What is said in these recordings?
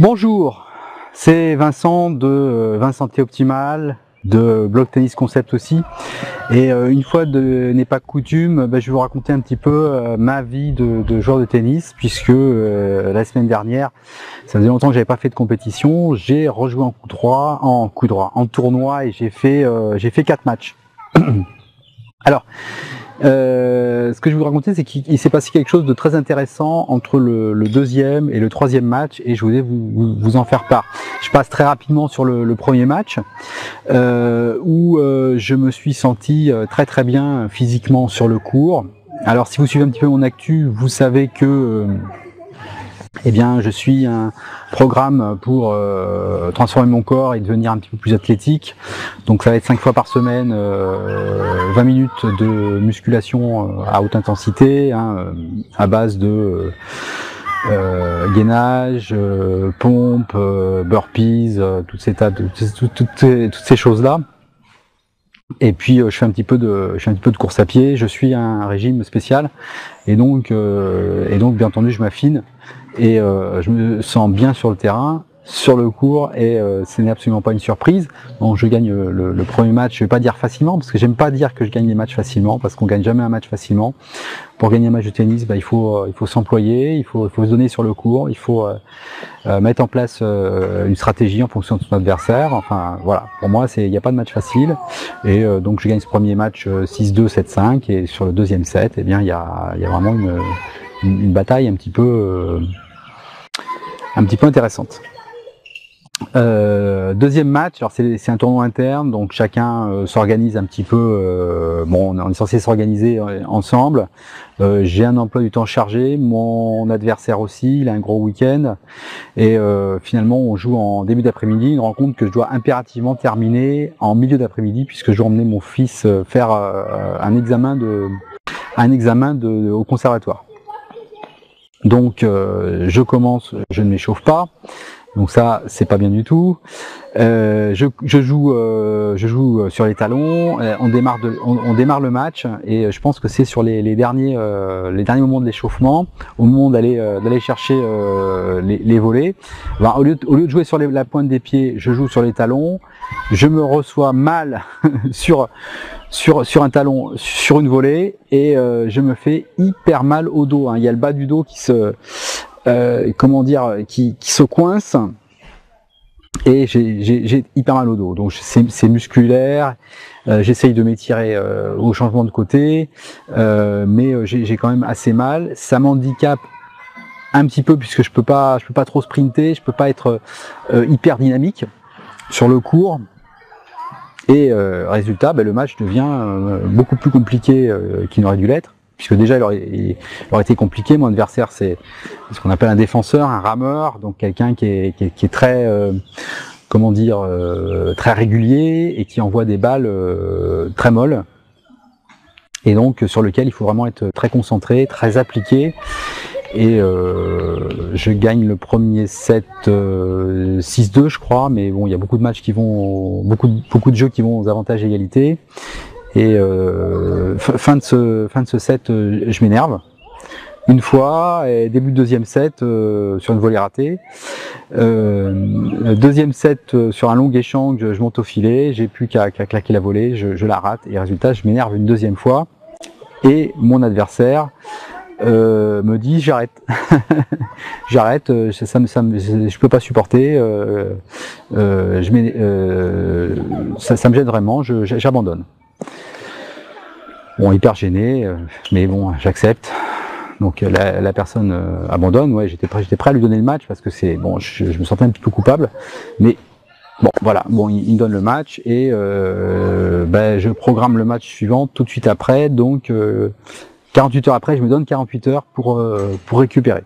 Bonjour, c'est Vincent de Vincenté Optimal, de Blog Tennis Concept aussi. Et une fois n'est pas coutume, je vais vous raconter un petit peu ma vie de joueur de tennis, puisque la semaine dernière, ça faisait longtemps que j'avais pas fait de compétition. J'ai rejoué en tournoi et j'ai fait 4 matchs. Alors, ce que je vais vous raconter, c'est qu'il s'est passé quelque chose de très intéressant entre le deuxième et le troisième match, et je voulais vous en faire part. Je passe très rapidement sur le premier match, où je me suis senti très bien physiquement sur le court. Alors, si vous suivez un petit peu mon actu, vous savez que je suis un programme pour transformer mon corps et devenir un petit peu plus athlétique. Donc ça va être 5 fois par semaine, 20 minutes de musculation à haute intensité, à base de gainage, pompe, burpees, toutes ces choses-là. Et puis je fais un petit peu de course à pied. Je suis un régime spécial et donc bien entendu je m'affine et je me sens bien sur le terrain, sur le court, et ce n'est absolument pas une surprise. Donc je gagne le premier match. Je vais pas dire facilement, parce que j'aime pas dire que je gagne les matchs facilement, parce qu'on gagne jamais un match facilement. Pour gagner un match de tennis, il faut s'employer, il faut se donner sur le court, il faut mettre en place une stratégie en fonction de son adversaire. Enfin voilà, pour moi il n'y a pas de match facile, et donc je gagne ce premier match 6-2, 7-5, et sur le deuxième set, il y a vraiment une bataille un petit peu intéressante. Deuxième match, alors c'est un tournoi interne, donc chacun s'organise un petit peu. On est censé s'organiser ensemble. J'ai un emploi du temps chargé, mon adversaire aussi, il a un gros week-end, et finalement on joue en début d'après-midi, une rencontre que je dois impérativement terminer en milieu d'après-midi, puisque je dois emmener mon fils faire un examen au conservatoire. Donc je commence, je ne m'échauffe pas. Donc ça, c'est pas bien du tout. Je joue sur les talons. On démarre le match, et je pense que c'est sur les derniers moments de l'échauffement, au moment d'aller chercher les volets. Au lieu de jouer sur la pointe des pieds, je joue sur les talons. Je me reçois mal sur un talon, sur une volée, et je me fais hyper mal au dos. Il y a le bas du dos qui se coince, et j'ai hyper mal au dos. Donc c'est musculaire. J'essaye de m'étirer au changement de côté, mais j'ai quand même assez mal. Ça m'handicape un petit peu, puisque je peux pas trop sprinter, je peux pas être hyper dynamique sur le court. Et résultat, le match devient beaucoup plus compliqué qu'il n'aurait dû l'être, puisque déjà il aurait été compliqué. Mon adversaire, c'est ce qu'on appelle un défenseur, un rameur, donc quelqu'un qui est très très régulier, et qui envoie des balles très molles, et donc sur lequel il faut vraiment être très concentré, très appliqué. Et je gagne le premier set 6-2, je crois, mais bon, il y a beaucoup de matchs beaucoup de jeux qui vont aux avantages égalité. Et fin de ce set, je m'énerve une fois, et début de deuxième set sur une volée ratée. Deuxième set sur un long échange, je monte au filet, j'ai plus qu'à claquer la volée, je la rate, et résultat, je m'énerve une deuxième fois, et mon adversaire me dit j'arrête. J'arrête, je peux pas supporter, ça me gêne vraiment, j'abandonne. Bon, hyper gêné, mais bon, j'accepte. Donc la personne abandonne. Ouais, j'étais prêt à lui donner le match, parce que je me sentais un petit peu coupable, mais bon, voilà. Bon, il me donne le match, et je programme le match suivant tout de suite après. Donc 48 heures après, je me donne 48 heures pour récupérer.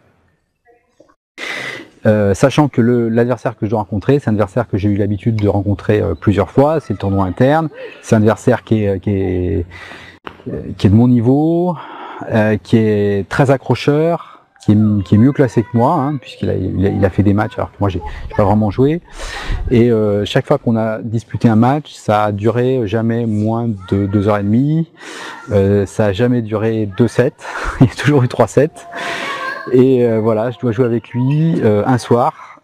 Sachant que l'adversaire que je dois rencontrer, c'est un adversaire que j'ai eu l'habitude de rencontrer plusieurs fois, c'est le tournoi interne, c'est un adversaire qui est de mon niveau, qui est très accrocheur, qui est mieux classé que moi, puisqu'il a fait des matchs alors que moi j'ai pas vraiment joué. Et chaque fois qu'on a disputé un match, ça a duré jamais moins de 2h30, ça a jamais duré 2 sets, il y a toujours eu 3 sets. Et voilà, je dois jouer avec lui un soir,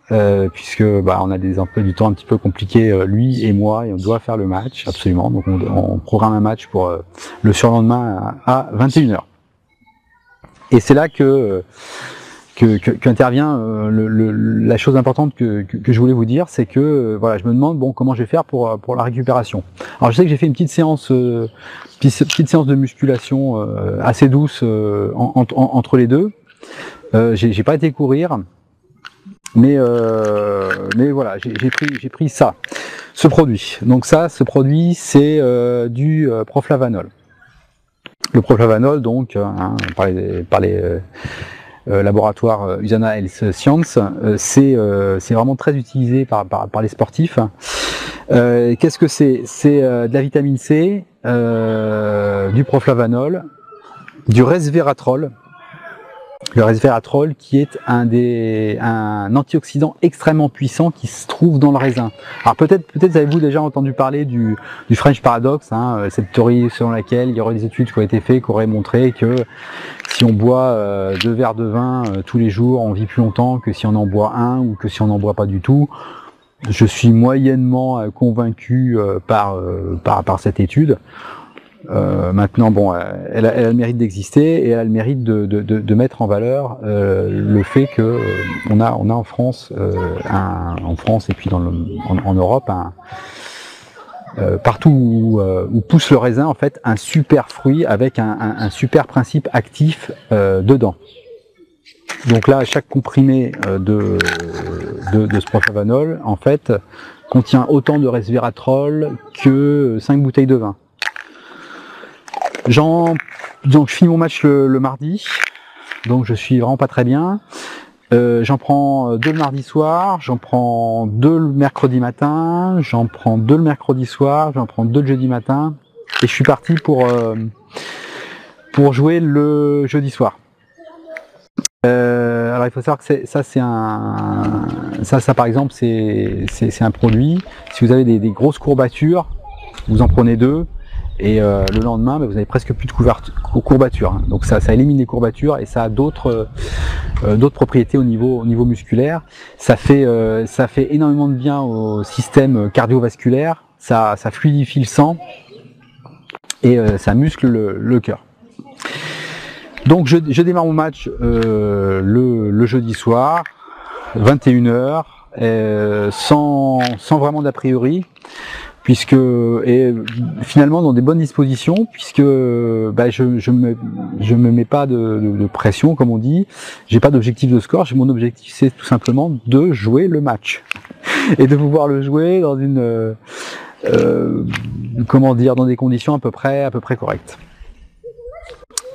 puisque on a des emplois du temps un petit peu compliqués, lui et moi, et on doit faire le match, absolument. Donc on programme un match pour le surlendemain à 21h. Et c'est là qu'intervient la chose importante que je voulais vous dire, c'est que voilà, je me demande comment je vais faire pour la récupération. Alors je sais que j'ai fait une petite séance de musculation assez douce entre les deux. J'ai pas été courir, mais voilà, j'ai pris ce produit. Donc ce produit c'est du Proflavanol. Le Proflavanol, donc par les laboratoire Usana Health Science, c'est vraiment très utilisé par les sportifs. Qu'est-ce que c'est? C'est de la vitamine C, du Proflavanol, du resveratrol. Le resveratrol qui est un antioxydant extrêmement puissant qui se trouve dans le raisin. Alors peut-être avez-vous déjà entendu parler du French Paradox, cette théorie selon laquelle il y aurait des études qui ont été faites, qui auraient montré que si on boit 2 verres de vin tous les jours, on vit plus longtemps que si on en boit un ou que si on n'en boit pas du tout. Je suis moyennement convaincu par cette étude. Maintenant, elle a le mérite d'exister et elle a le mérite de mettre en valeur le fait que on a en France, en France et puis en Europe, partout où pousse le raisin, en fait, un super fruit avec un super principe actif dedans. Donc là, chaque comprimé de ce Proflavanol, en fait, contient autant de resveratrol que 5 bouteilles de vin. Donc je finis mon match le mardi, donc je suis vraiment pas très bien. J'en prends 2 le mardi soir, j'en prends 2 le mercredi matin, j'en prends 2 le mercredi soir, j'en prends 2 le jeudi matin, et je suis parti pour jouer le jeudi soir. Alors il faut savoir que ça par exemple c'est un produit. Si vous avez des grosses courbatures, vous en prenez 2. Et le lendemain, vous avez presque plus de courbatures. Donc ça élimine les courbatures et ça a d'autres propriétés au niveau musculaire. Ça fait énormément de bien au système cardiovasculaire. Ça fluidifie le sang et ça muscle le cœur. Donc je démarre mon match le jeudi soir, 21h, sans vraiment d'a priori. Et finalement dans des bonnes dispositions, puisque je me mets pas de pression, comme on dit, j'ai pas d'objectif de score, mon objectif c'est tout simplement de jouer le match et de pouvoir le jouer dans dans des conditions à peu près correctes.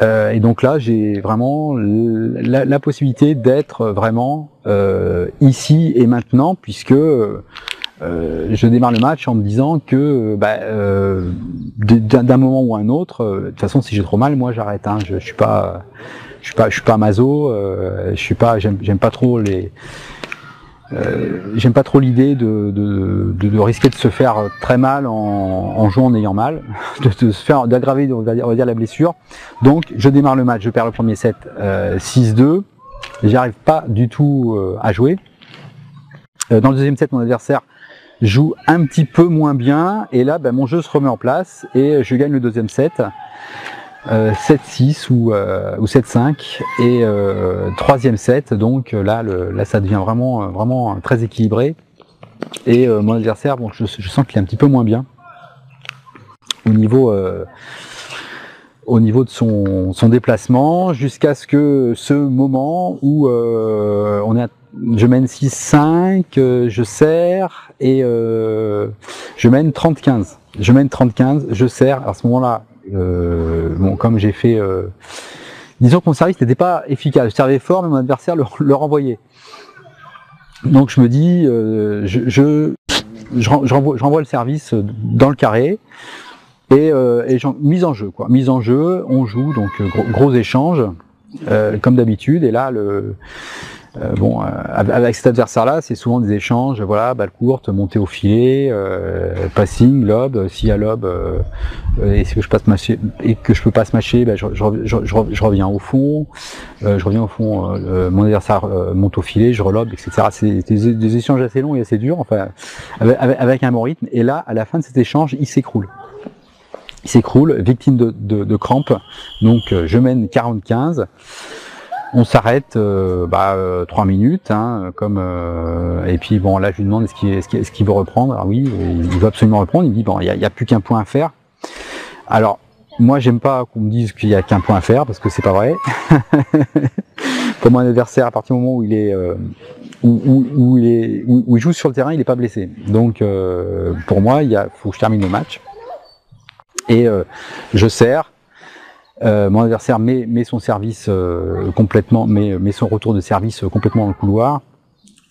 Et donc là j'ai vraiment la possibilité d'être vraiment ici et maintenant, puisque je démarre le match en me disant que d'un moment ou un autre, de toute façon si j'ai trop mal, moi j'arrête. Je suis pas maso, j'aime pas trop l'idée de risquer de se faire très mal en jouant en ayant mal, d'aggraver on va dire la blessure. Donc je démarre le match, je perds le premier set 6-2, j'arrive pas du tout à jouer. Dans le deuxième set, mon adversaire joue un petit peu moins bien, et là mon jeu se remet en place et je gagne le deuxième set 7-6 ou 7-5, et troisième set, donc là ça devient vraiment très équilibré, et mon adversaire, je sens qu'il est un petit peu moins bien au niveau de son déplacement, jusqu'à ce moment où je mène 6-5, je serre et je mène 30-15. Je serre. À ce moment-là, comme j'ai fait, disons que mon service n'était pas efficace. Je servais fort, mais mon adversaire le renvoyait. Donc je me dis, je renvoie le service dans le carré. Et mise en jeu, on joue, donc gros échange comme d'habitude, et là Bon, avec cet adversaire-là, c'est souvent des échanges, voilà, balle courte, montée au filet, passing, lob. S'il y a lob et que je passe matcher et que je peux pas se matcher, ben, je reviens au fond. Mon adversaire monte au filet, je relobe, etc. C'est des échanges assez longs et assez durs, enfin, avec un bon rythme. Et là, à la fin de cet échange, il s'écroule. Victime de crampes. Donc, je mène 40-15. On s'arrête 3 minutes, hein, et puis bon, là je lui demande est-ce qu'il veut reprendre. Alors oui, il veut absolument reprendre. Il me dit bon, il y a plus qu'un point à faire. Alors moi j'aime pas qu'on me dise qu'il y a qu'un point à faire parce que c'est pas vrai. Pour mon adversaire, à partir du moment où il est où il joue sur le terrain, il n'est pas blessé. Donc pour moi, faut que je termine le match et je sers. Mon adversaire met son service complètement, met son retour de service complètement dans le couloir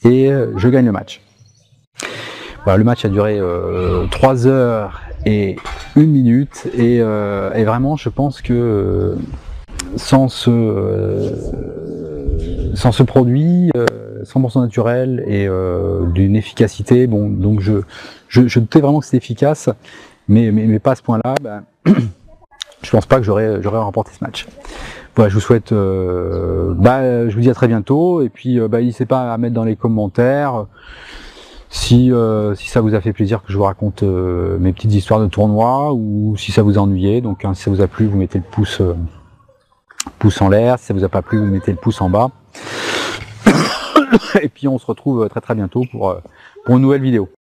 et je gagne le match. Voilà, le match a duré 3 heures et 1 minute et vraiment je pense que sans ce produit 100% naturel et d'une efficacité, bon, donc je doutais vraiment que c'était efficace, mais pas à ce point-là. Je pense pas que j'aurais remporté ce match. Voilà, je vous souhaite, je vous dis à très bientôt, et puis n'hésitez pas à mettre dans les commentaires si ça vous a fait plaisir que je vous raconte mes petites histoires de tournoi, ou si ça vous a ennuyé. Donc si ça vous a plu, vous mettez le pouce en l'air. Si ça vous a pas plu, vous mettez le pouce en bas. Et puis on se retrouve très très bientôt pour une nouvelle vidéo.